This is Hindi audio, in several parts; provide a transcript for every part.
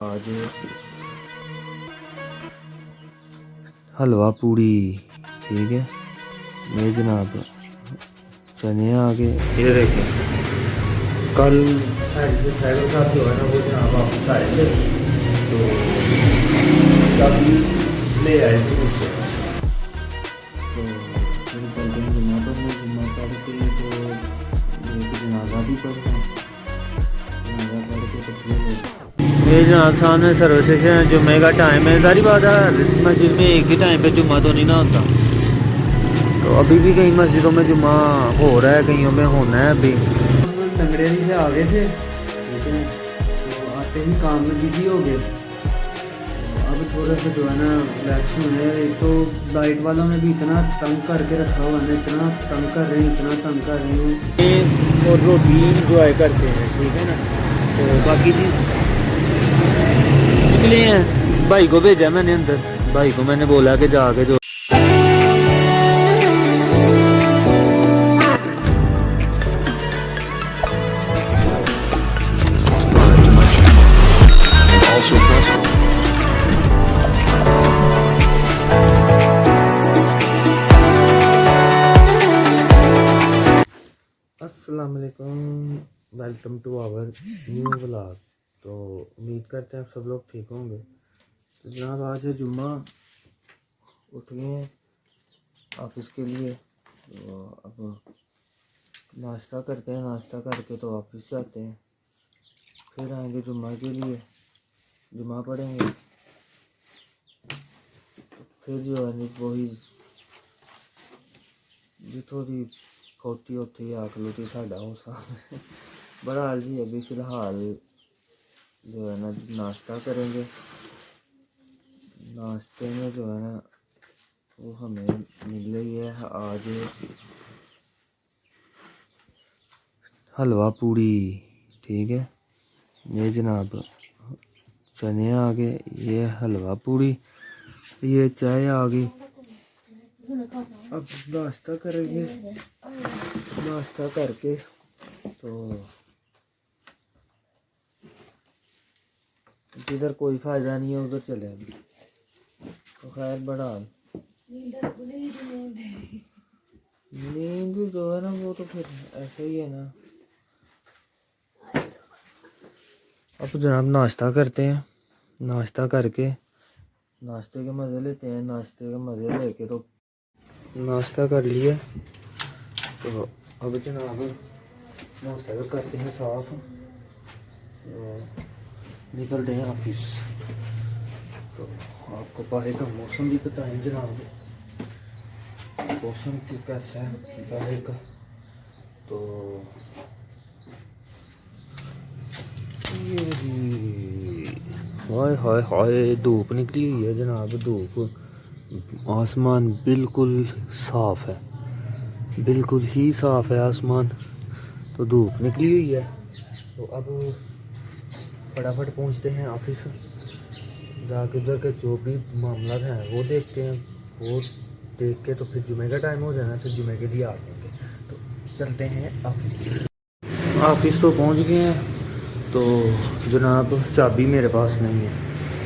आज हलवा पूड़ी ठीक है मेरे जनाब चने आ गए। ये देखें कल साइकिल साहब जो है ना वो जनाब वापस आए थे तो कभी ले आए थे मुझसे तो फिर चलते हैं जुम्मा पर में जुम्मा पढ़ के तो एक जनाजा भी पढ़ना जनाजा पढ़ के तो फिर मेरे जनाब सामने सर्विस स्टेशन जुम्मे का टाइम है। सारी बात है मस्जिद में एक ही टाइम पे जुम्मा तो नहीं ना होता, तो अभी भी कई मस्जिदों में जुम्मा हो रहा है, कईयों में होना है। अभी लंगड़ेरी से आ गए थे लेकिन तो आते ही काम में बिजी हो गए। अब थोड़ा सा जो है ना रिलैक्स होने है। एक तो लाइट वालों ने भी इतना तंग करके रखा हुआ है, इतना तंग कर रहे हैं, इतना तंग कर रहे हैं और रोटी इंजॉय करते हैं ठीक है ना। तो बाकी जी निकले हैं, भाई को भेजा मैंने अंदर, भाई को मैंने बोला कि जाके जो अस्सलाम वालेकुम, welcome to our new vlog. तो उम्मीद करते हैं आप सब लोग ठीक होंगे। तो जनाब आज है जुम्मा, उठ गए हैं ऑफिस के लिए। तो अब नाश्ता करते हैं, नाश्ता करके तो ऑफिस जाते हैं, फिर आएंगे जुम्मा के लिए, जुम्मा पढ़ेंगे। फिर जो है वही जितों की खोती उत्थे ही आखलोती साढ़ा हो साहब बहरहाल जी अभी फ़िलहाल जो है ना नाश्ता करेंगे। नाश्ते में जो है ना वो हमें मिल रही है आज हलवा पूड़ी ठीक है। ये जनाब चने आ गए, ये हलवा पूड़ी, ये चाय आ गई। अब नाश्ता करेंगे, नाश्ता करके तो जिधर कोई फ़ायदा नहीं है उधर चलेंगे। तो खैर बड़ा नींद जो है ना वो तो फिर ऐसे ही है ना। अब जनाब नाश्ता करते हैं, नाश्ता करके नाश्ते के मज़े लेते हैं, नाश्ते के मज़े लेके तो नाश्ता कर लिया। तो अब जनाब मोटरसाइकिल करते हैं साफ, तो निकलते हैं ऑफिस। तो आपको बाहर का मौसम भी बताएं जनाब, मौसम की कैसा है बाहर का। तो हाय हाय हाय धूप निकली हुई है जनाब, धूप, आसमान बिल्कुल साफ़ है, बिल्कुल ही साफ़ है आसमान। तो धूप निकली हुई है, तो अब फटाफट पहुंचते हैं ऑफिस, जाके उधर के जो भी मामला है वो देखते हैं, वो देख के तो फिर जुमे का टाइम हो जाना, फिर जुमे के लिए आ जाएंगे। तो चलते हैं ऑफिस। ऑफिस तो पहुंच गए हैं। तो जनाब चाबी मेरे पास नहीं है,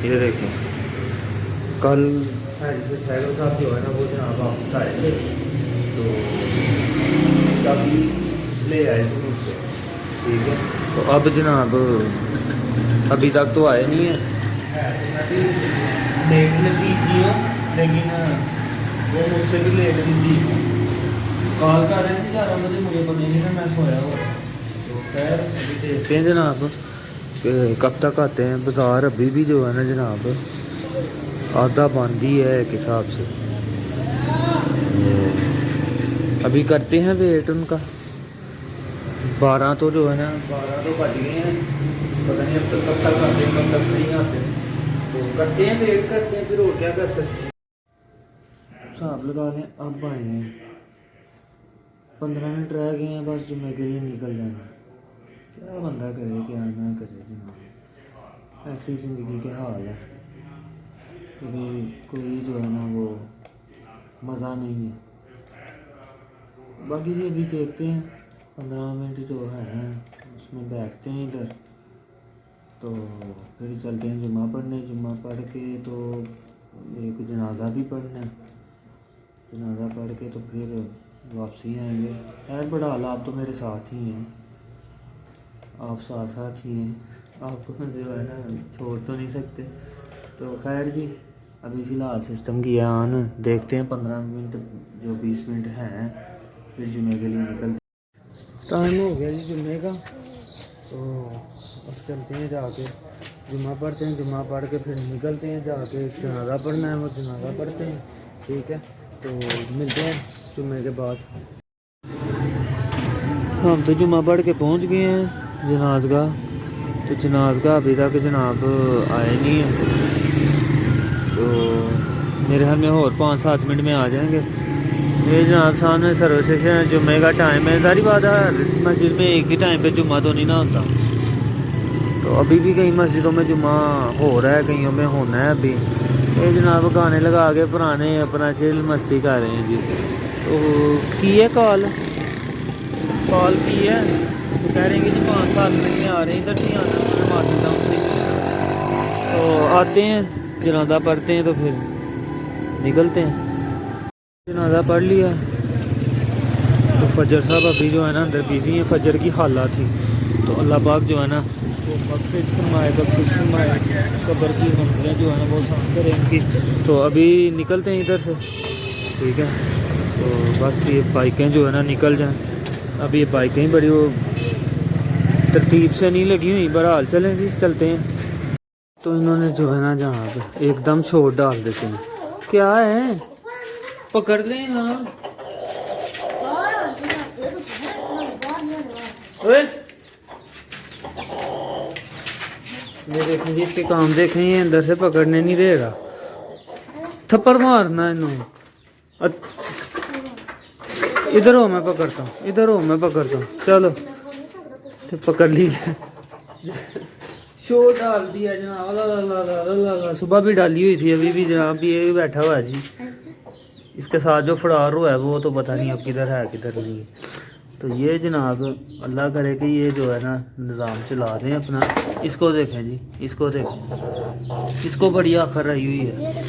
ये देखें कल साइकिल साहब जो है ना वो जनाब वापस आए थे तो चाबी ले आए थे मुझसे ठीक है। तो अब जनाब अभी तक तो आए नहीं है, अभी लेट लगी थी लेकिन वो मुझसे भी लेट नहीं थी, कॉल कर रहे थे 11 बजे, मुझे पता नहीं था, मैं सोया हुआ। तो खैर अभी देखते हैं जनाब कब तक आते हैं। बाज़ार अभी भी जो है ना जनाब आधा बंद ही है एक हिसाब से। अभी करते हैं वेट उनका, 12 तो जो है ना 12 तो बज गए हैं, पता नहीं अब तक कब तक आते हैं कब तक नहीं आते। तो करते हैं वेट करते हैं, फिर और क्या कर सकते हैं। हिसाब लगा लें अब आए हैं, 15 मिनट रह गए हैं बस जुम्मे के लिए निकल जाना। क्या बंदा करे क्या ना करे जनाब, ऐसी ज़िंदगी के हाल है, कभी कोई जो है ना वो मज़ा नहीं है। बाकी जी अभी देखते हैं 15 मिनट जो है उसमें बैठते हैं इधर, तो फिर चलते हैं जुम्मा पढ़ने। जुम्मा पढ़ के तो एक जनाजा भी पढ़ना है, जनाजा पढ़ के तो फिर वापसी आएंगे। खैर बड़ा हाल आप तो मेरे साथ ही हैं, आप साथ साथ ही हैं, आपको जो है ना छोड़ तो नहीं सकते। तो खैर जी अभी फ़िलहाल सिस्टम किया ऑन, देखते हैं 15 मिनट जो 20 मिनट हैं फिर जुम्मे के लिए निकलते। टाइम हो गया जी जुम्मे का, तो अब चलते हैं जाके जुम्मा पढ़ते हैं। जुम्मा पढ़ के फिर निकलते हैं, जाके जनाजा पढ़ना है, वो जनाजा पढ़ते हैं। ठीक है, तो मिलते हैं जुम्मे के बाद। हम तो जुम्मा पढ़ के पहुंच गए हैं जनाज का, तो जनाज का अभी तक जनाब आए नहीं है, तो मेरे ख्याल में और 5-7 मिनट में आ जाएंगे। ये जनाब सामने सर्विस स्टेशन जुम्मे का टाइम है। सारी बात है मस्जिद में एक ही टाइम पे जुम्मा तो नहीं ना होता, तो अभी भी कई मस्जिदों में जुम्मा हो रहा है, कईयों में होना है अभी। ये जनाब गाने लगा के पुराने अपना चिल मस्ती कर रहे हैं जी। तो की है कॉल की है, तो कह रहे हैं कि जी 5-7 मिनट में आ रहे हैं, इधर नहीं आना मार्केट टाउन से। तो आते हैं जनाजा पढ़ते हैं तो फिर निकलते हैं। जनाजा पढ़ लिया तो फजर साहब अभी जो है ना अंदर बिजी हैं, फजर की हालत थी, तो अल्लाह पाक जो है ना वो बख्शिश फरमाए कब्र की मंजिलें जो है ना वो आसान करें इनकी। तो अभी निकलते हैं इधर से, ठीक है। तो बस ये बाइकें जो है ना निकल जाएं, अब ये बाइकें बड़ी वो तरतीब से नहीं लगी हुई, बहरहाल चलें जी चलते हैं। तो इन्होंने जो है ना जहाँ पे एकदम शोर डाल देते हैं, क्या है पकड़ लें। हाँ ओए ये देखें जी, इसके काम देखें, ये अंदर से पकड़ने नहीं दे रहा, थप्पड़ मारना इन्होंने। इधर हो मैं पकड़ता हूँ, इधर हो मैं पकड़ता हूँ, चलो तो पकड़ लिया। शो डाल दिया जनाब, अल्लाह सुबह भी डाली हुई थी, अभी भी जनाब ये बैठा हुआ है जी। इसके साथ जो फरार हुआ है वो तो पता नहीं अब किधर है किधर नहीं। तो ये जनाब अल्लाह करे कि ये जो है ना निज़ाम चला दें अपना। इसको देखें जी, इसको देखें, इसको बड़ी आखिर रही हुई है।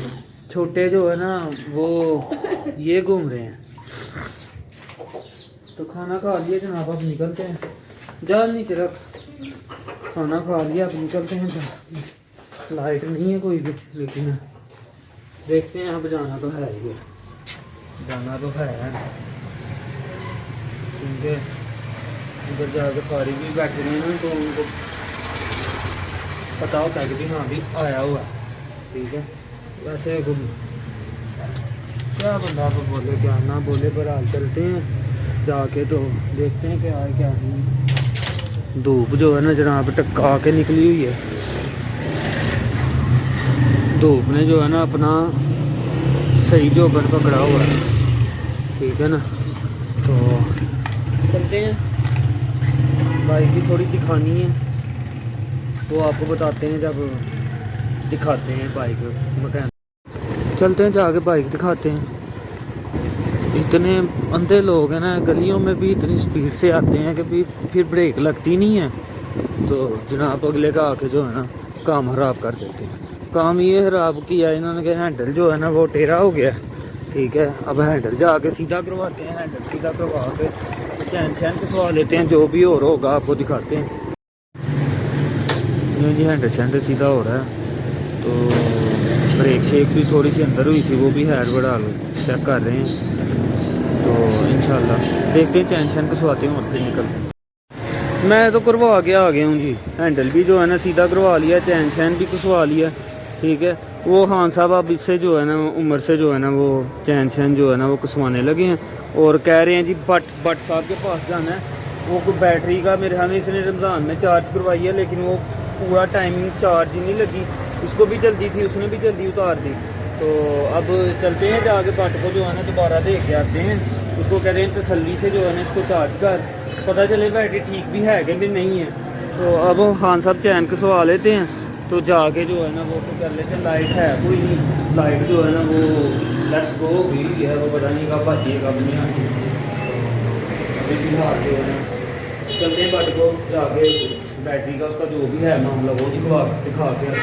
छोटे जो है ना वो ये घूम रहे हैं। तो खाना खा लिया जनाब, अब निकलते हैं। जाल नीचे रख, खाना खा लिया अब निकलते हैं। लाइट नहीं है कोई भी, लेकिन देखते हैं अब जाना तो है ही, जाना तो है क्योंकि उधर जाकर फारिग भी बैठे हैं ना, तो उनको पता होता है कि भी हाँ भी आया हुआ है, ठीक है। वैसे क्या बंदा को बोले क्या ना बोले, पर हाल चलते हैं जाके तो देखते हैं क्या है क्या नहीं। धूप जो है ना जनाब टका के निकली हुई है, धूप ने जो है ना अपना सही जोबन पकड़ा हुआ है, ठीक है ना। तो चलते हैं, बाइक भी थोड़ी दिखानी है, वो आपको बताते हैं जब दिखाते हैं बाइक मकैनिक। चलते हैं जाके बाइक दिखाते हैं। इतने अंधे लोग हैं ना, गलियों में भी इतनी स्पीड से आते हैं कि भी फिर ब्रेक लगती नहीं है, तो जनाब अगले का आके जो है ना काम ख़राब कर देते हैं। काम ये ख़राब किया इन्होंने कि हैंडल जो है ना वो टेढ़ा हो गया, ठीक है। अब हैंडल जाके सीधा करवाते हैं, हैंडल सीधा करवा के चैन शैन कसवा लेते हैं, जो भी और होगा आपको दिखाते हैं। जी हैंडल शैंडल सीधा हो रहा है, तो ब्रेक शेक भी थोड़ी सी अंदर हुई थी, वो भी हैड बढ़ा लो चेक कर रहे हैं। तो इंशाल्लाह देखते हैं, चैन शैन कसवाते हैं और फिर निकलते हैं। मैं तो करवा के आ गया हूँ जी, हैंडल भी जो है ना सीधा करवा लिया, चैन शैन भी कसवा लिया, ठीक है। वो खान साहब अब इससे जो है ना उम्र से जो है ना वो चैन शैन जो है ना वो कसवाने लगे हैं, और कह रहे हैं जी भट्ट साहब के पास जाना है। वो बैटरी का मेरे ख्याल में इसने रमज़ान में चार्ज करवाई है, लेकिन वो पूरा टाइमिंग चार्ज ही नहीं लगी। इसको भी जल्दी थी, उसने भी जल्दी उतार दी। तो अब चलते हैं जाके भट्ट को जो है ना दोबारा देख के आते हैं, उसको कहते हैं तसल्ली से जो है ना इसको चार्ज कर, पता चले बैटरी ठीक भी है कि भी नहीं है। तो अब खान साहब चैन कसवा लेते हैं, तो जाके जो है ना वो तो कर लेते हैं। लाइट है कोई नहीं, लाइट जो है ना वो लेट्स गो हो गई है, वो पता नहीं कब आती है कब नहीं आती। अभी फिलहाल जो है ना चलते हैं भट्ट को जाके बैटरी का उसका जो भी है मामला वो दिखा के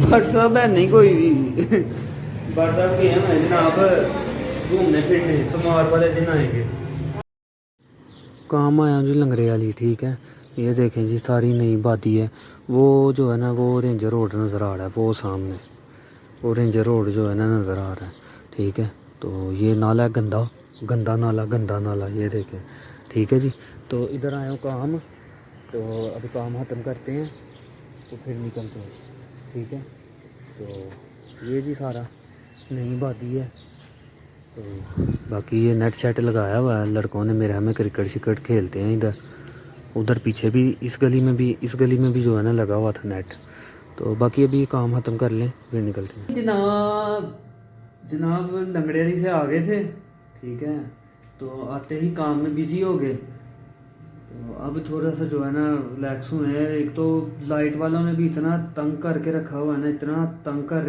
डॉक्टर साहब है नहीं कोई भी डॉक्टर साहब के हैं जनाब घूमने फिरने समार वाले दिन आएंगे। काम आया जी लंगरे वाली, ठीक है। ये देखें जी सारी नई बाती है। वो जो है ना वो रेंजर रोड नज़र आ रहा है, वो सामने वो रेंजर रोड जो है ना नज़र आ रहा है, ठीक है। तो ये नाला है गंदा गंदा नाला ये देखें, ठीक है जी। तो इधर आए हो काम, तो अभी काम ख़त्म करते हैं तो फिर निकलते हैं, ठीक है। तो ये जी सारा नई बाती है। तो बाकी ये नेट शेट लगाया हुआ है लड़कों ने मेरे, हमें क्रिकेट शिकेट खेलते हैं इधर उधर पीछे भी, इस गली में भी जो है ना लगा हुआ था नेट। तो बाकी अभी काम ख़त्म कर लें फिर निकलते हैं। जनाब लंगड़ेरी से आ गए थे, ठीक है। तो आते ही काम में बिजी हो गए, तो अब थोड़ा सा जो है ना रिलैक्स हुए हैं। एक तो लाइट वालों ने भी इतना तंग करके रखा हुआ है ना, इतना तंग कर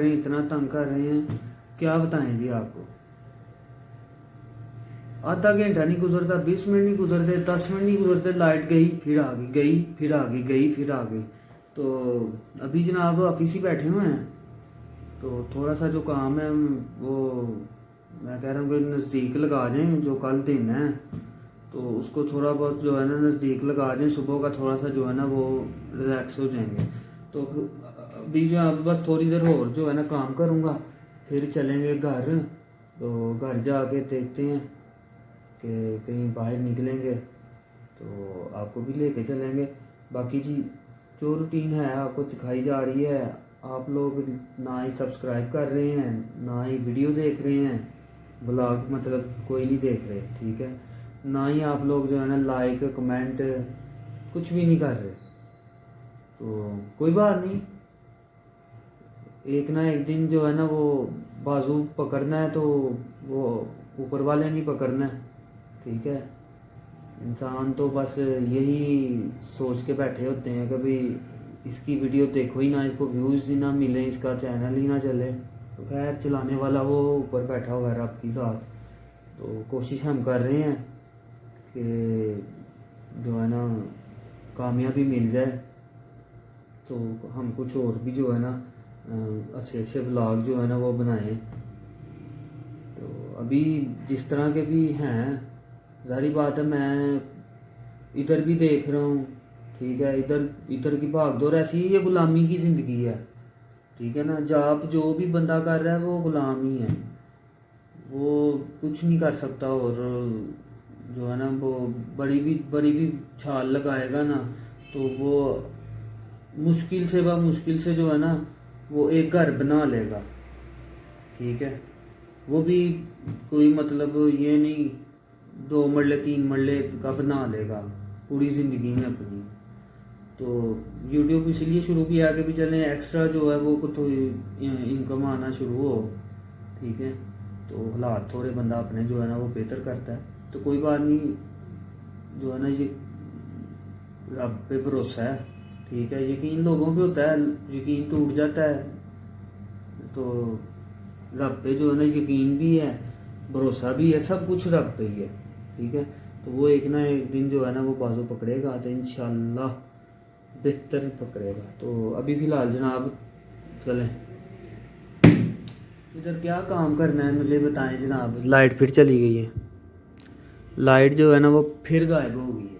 रहे हैं क्या बताएं जी आपको। आधा घंटा नहीं गुजरता, 20 मिनट नहीं गुजरते, 10 मिनट नहीं गुजरते, लाइट गई फिर आ गई, गई फिर आ गई, गई फिर आ गई। तो अभी जनाब ऑफिस ही बैठे हुए हैं, तो थोड़ा सा जो काम है वो मैं कह रहा हूँ कि नज़दीक लगा जाएं, जो कल दिन है तो उसको थोड़ा बहुत जो है ना नज़दीक लगा जाएं, सुबह का थोड़ा सा जो है ना वो रिलैक्स हो जाएंगे। तो अभी जो अब बस थोड़ी देर और जो है ना काम करूँगा, फिर चलेंगे घर। तो घर जाके देखते हैं कि कहीं बाहर निकलेंगे तो आपको भी लेके चलेंगे। बाकी जी जो रूटीन है आपको दिखाई जा रही है, आप लोग ना ही सब्सक्राइब कर रहे हैं ना ही वीडियो देख रहे हैं, ब्लॉग मतलब कोई नहीं देख रहे, ठीक है। ना ही आप लोग जो है ना लाइक कमेंट कुछ भी नहीं कर रहे। तो कोई बात नहीं, एक ना एक दिन जो है ना वो बाजू पकड़ना है तो वो ऊपर वाले नहीं पकड़ना है, ठीक है। इंसान तो बस यही सोच के बैठे होते हैं कि भाई इसकी वीडियो देखो ही ना, इसको व्यूज़ ही ना मिले, इसका चैनल ही ना चले। तो खैर चलाने वाला वो ऊपर बैठा हुआ है रब के साथ। तो कोशिश हम कर रहे हैं कि जो है ना कामयाबी मिल जाए, तो हम कुछ और भी जो है ना अच्छे अच्छे व्लॉग जो है ना वो बनाएं। तो अभी जिस तरह के भी हैं, ज़ाहिर बात है मैं इधर भी देख रहा हूँ, ठीक है। इधर इधर की भागदौड़ ऐसी है, ये गुलामी की ज़िंदगी है, ठीक है ना। जॉब जो भी बंदा कर रहा है वो गुलाम ही है, वो कुछ नहीं कर सकता। और जो है ना वो बड़ी भी छाल लगाएगा ना तो वो मुश्किल से जो है ना वो एक घर बना लेगा, ठीक है। वो भी कोई मतलब ये नहीं 2 मरले 3 मरले का बना लेगा पूरी ज़िंदगी में अपनी। तो यूट्यूब इसलिए शुरू किया कि भी चलें एक्स्ट्रा जो है वो कुछ इनकम आना शुरू हो, ठीक है। तो हालात थोड़े बंदा अपने जो है ना वो बेहतर करता है। तो कोई बात नहीं, जो है ना ये रब पे भरोसा है, ठीक है। यकीन लोगों पे होता है, यकीन टूट जाता है, तो रब पे जो है ना यकीन भी है, भरोसा भी है, सब कुछ रब पे ही है, ठीक है। तो वो एक ना एक दिन जो है ना वो बाजू पकड़ेगा, तो इंशाल्लाह बेहतर पकड़ेगा। तो अभी फ़िलहाल जनाब चलें, इधर क्या काम करना है मुझे बताएं जनाब। लाइट फिर चली गई है, लाइट जो है ना वो फिर गायब हो गई है।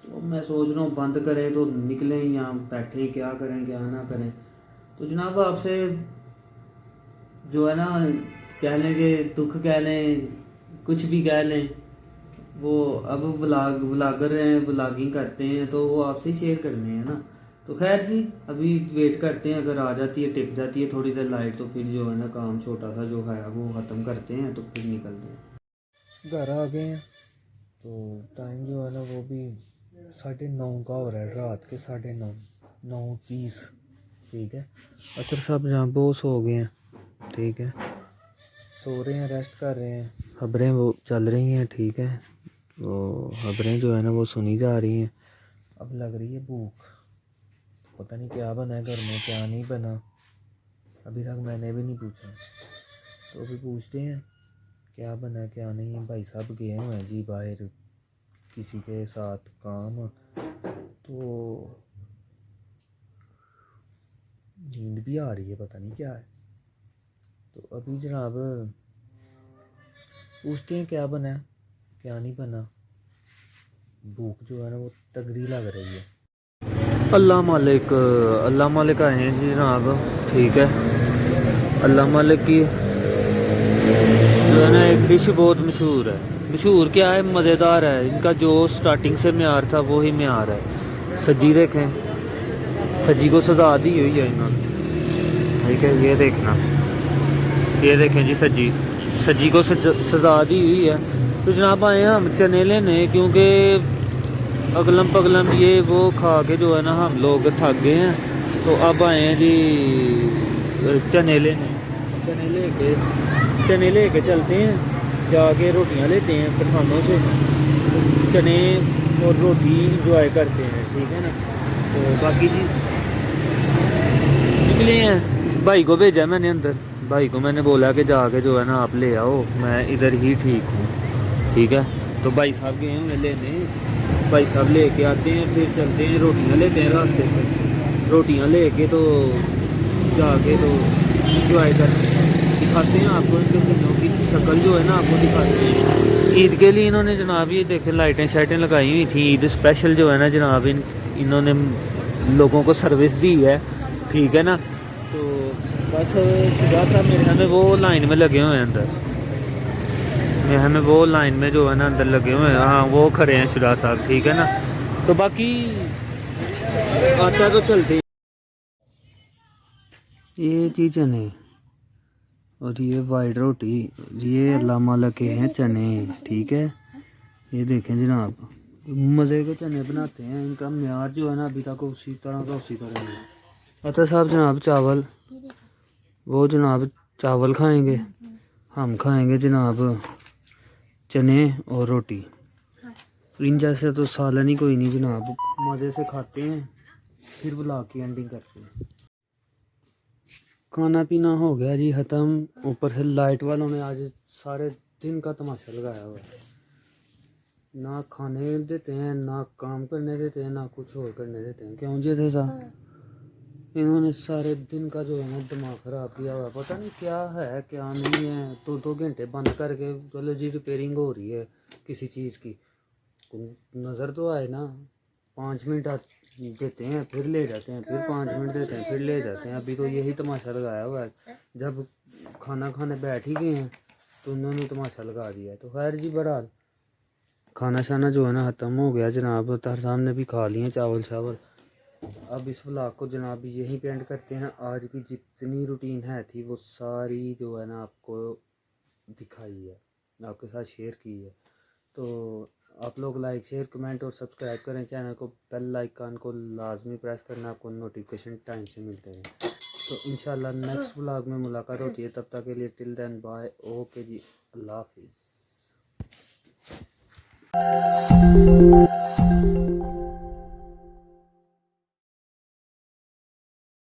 तो मैं सोच रहा हूँ बंद करें तो निकलें या बैठें, क्या करें क्या ना करें। तो जनाब आपसे जो है ना कह लें कि दुख कह लें, कुछ भी कह लें, वो अब ब्लागर हैं, ब्लागिंग करते हैं तो वो आपसे ही शेयर करने हैं ना। तो खैर जी अभी वेट करते हैं, अगर आ जाती है टिक जाती है थोड़ी देर लाइट तो फिर जो है ना काम छोटा सा जो है वो ख़त्म करते हैं तो फिर निकलते हैं। घर आ गए हैं तो टाइम जो है ना वो भी 9:30 का हो रहा है, रात के 9:30, 9:30, ठीक है। अतर साहब जहाँ वो सो गए हैं, ठीक है, सो रहे हैं, रेस्ट कर रहे हैं, खबरें वो चल रही हैं, ठीक है। तो खबरें जो है ना वो सुनी जा रही हैं। अब लग रही है भूख, पता नहीं क्या बना है घर में क्या नहीं बना, अभी तक मैंने भी नहीं पूछा। तो अभी पूछते हैं क्या बना है क्या नहीं है। भाई साहब गए हुए हैं जी बाहर किसी के साथ काम, तो नींद भी आ रही है, पता नहीं क्या है। तो अभी जनाब पूछते हैं क्या बना है क्या नहीं बना। भूख जो है ना वो तगड़ी लग रही है। अल्लाह मालिक आए हैं जी जनाब, ठीक है। अल्लाह मालिक की जो है ना एक डिश बहुत मशहूर है। मशहूर क्या है, मज़ेदार है। इनका जो स्टार्टिंग से म्यार था वही म्यार है। सज्जी देखें, सज्जी को सजा दी हुई है इन्होंने, ठीक है। ये देखना, ये देखें जी, सज्जी सज्जी को सजा दी हुई है। तो जनाब आए हम चने लेने, क्योंकि अगलम पगलम ये वो खा के जो है ना हम लोग थक गए हैं। तो अब आए हैं जी चने लेने। चने लेके चलते हैं, जाके रोटियां लेते हैं पठानों से, चने और रोटी इंजॉय करते हैं, ठीक है ना। तो बाकी जी निकले हैं, भाई को भेजा मैंने अंदर। भाई को मैंने बोला कि जाके जो है ना आप ले आओ, मैं इधर ही ठीक हूँ, ठीक है। तो भाई साहब गए हैं लेने, भाई साहब लेके आते हैं, फिर चलते हैं रोटियां लेते हैं रास्ते से। रोटियां लेके तो जाके तो इंजॉय करते हैं, दिखाते हैं आपको इनके चनों की शक्ल जो है ना आपको दिखाते हैं। ईद के लिए इन्होंने जनाब ये देखे लाइटें शाइटें लगाई हुई थी। ईद स्पेशल जो है ना जनाब इन्होंने लोगों को सर्विस दी है, ठीक है ना। तो बस खुदा साहब मेरे ख्याल में वो लाइन में लगे हुए हैं अंदर, मेरे ख्याल में वो लाइन में जो है ना अंदर लगे हुए हैं। हाँ वो खड़े हैं शुरा साहब, ठीक है ना। तो बाकी आता तो चलते ये चीज़ें ने, और ये वाइट रोटी, ये अल्लाह माला के हैं चने, ठीक है। ये देखें जनाब, मज़े के चने बनाते हैं। इनका म्यार जो है ना अभी तक उसी तरह है। अच्छा साहब जनाब चावल, वो जनाब चावल खाएंगे, हम खाएंगे जनाब चने और रोटी। इन जैसे तो सालन ही कोई नहीं जनाब, मज़े से खाते हैं, फिर ब्लॉग की एंडिंग करते हैं। खाना पीना हो गया जी ख़त्म, ऊपर से लाइट वालों ने आज सारे दिन का तमाशा लगाया हुआ है। ना खाने देते हैं, ना काम करने देते हैं, ना कुछ और करने देते हैं। क्यों जी थे साहब, इन्होंने सारे दिन का जो है ना दिमाग ख़राब किया हुआ है। पता नहीं क्या है क्या नहीं है। 2-2 घंटे बंद करके चलो जी रिपेयरिंग हो रही है किसी चीज़ की, नज़र तो आए ना। 5 मिनट देते हैं फिर ले जाते हैं, फिर 5 मिनट देते हैं फिर ले जाते हैं। अभी तो यही तमाशा लगाया हुआ है। जब खाना खाने बैठ ही गए हैं तो उन्होंने तमाशा लगा दिया है। तो खैर जी बहरहाल खाना शाना जो है ना ख़त्म हो गया जनाब, तार साहब ने भी खा लिए चावल शावल। अब इस व्लॉग को जनाब यहीं पे एंड करते हैं। आज की जितनी रूटीन है थी वो सारी जो है ना आपको दिखाई है, आपके साथ शेयर की है। तो आप लोग लाइक शेयर कमेंट और सब्सक्राइब करें चैनल को, बेल आइकन को लाजमी प्रेस करना, आपको नोटिफिकेशन टाइम से मिलते हैं। तो इंशाल्लाह नेक्स्ट व्लॉग में मुलाकात होती है, तब तक के लिए टिल देन बाय, ओके जी, अल्लाह हाफिज़।